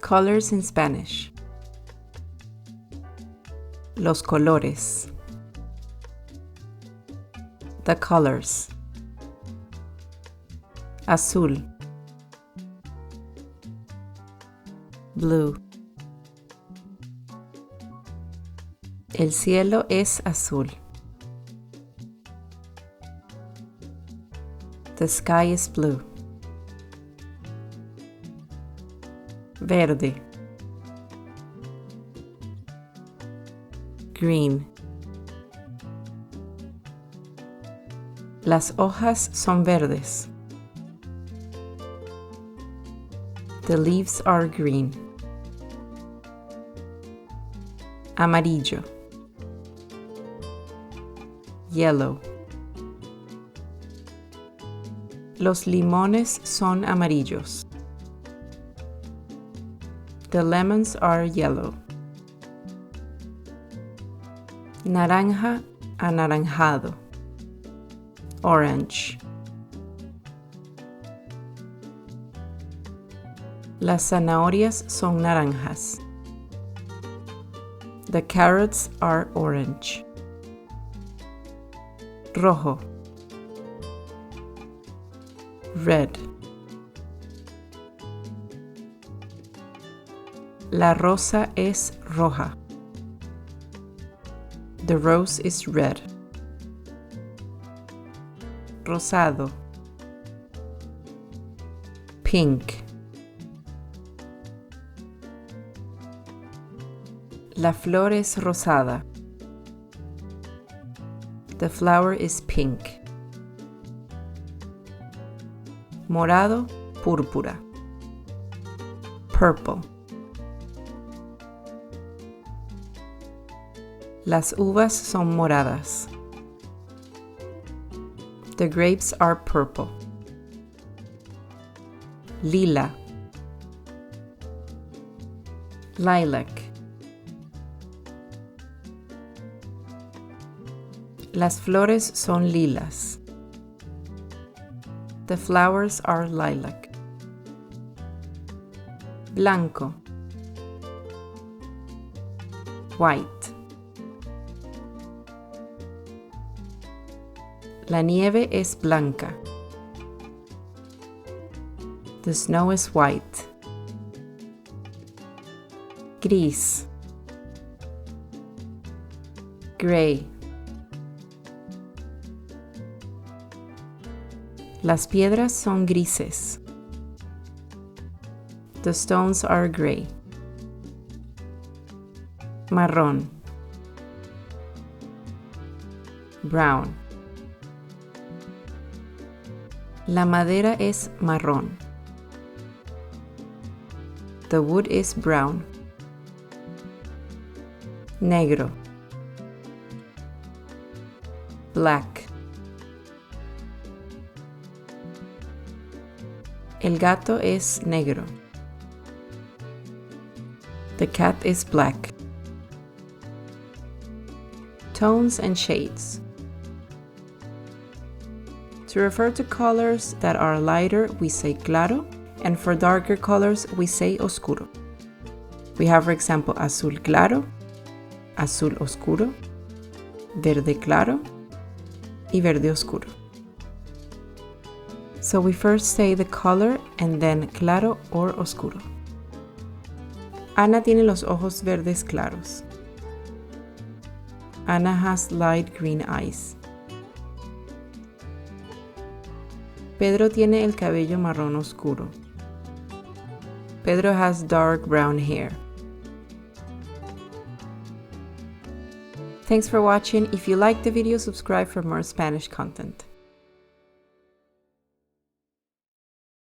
Colors in Spanish. Los colores. The colors. Azul. Blue. El cielo es azul. The sky is blue. Verde. Green. Las hojas son verdes. The leaves are green. Amarillo. Yellow. Los limones son amarillos. The lemons are yellow. Naranja, anaranjado. Orange. Las zanahorias son naranjas. The carrots are orange. Rojo. Red. La rosa es roja. The rose is red. Rosado. Pink. La flor es rosada. The flower is pink. Morado, púrpura. Purple. Las uvas son moradas. The grapes are purple. Lila. Lilac. Las flores son lilas. The flowers are lilac. Blanco. White. La nieve es blanca. The snow is white. Gris. Gray. Las piedras son grises. The stones are gray. Marrón. Brown. La madera es marrón. The wood is brown. Negro. Black. El gato es negro. The cat is black. Tones and shades. To refer to colors that are lighter, we say claro, and for darker colors, we say oscuro. We have, for example, azul claro, azul oscuro, verde claro, y verde oscuro. So we first say the color and then claro or oscuro. Ana tiene los ojos verdes claros. Ana has light green eyes. Pedro tiene el cabello marrón oscuro. Pedro has dark brown hair. Thanks for watching. If you liked the video, subscribe for more Spanish content.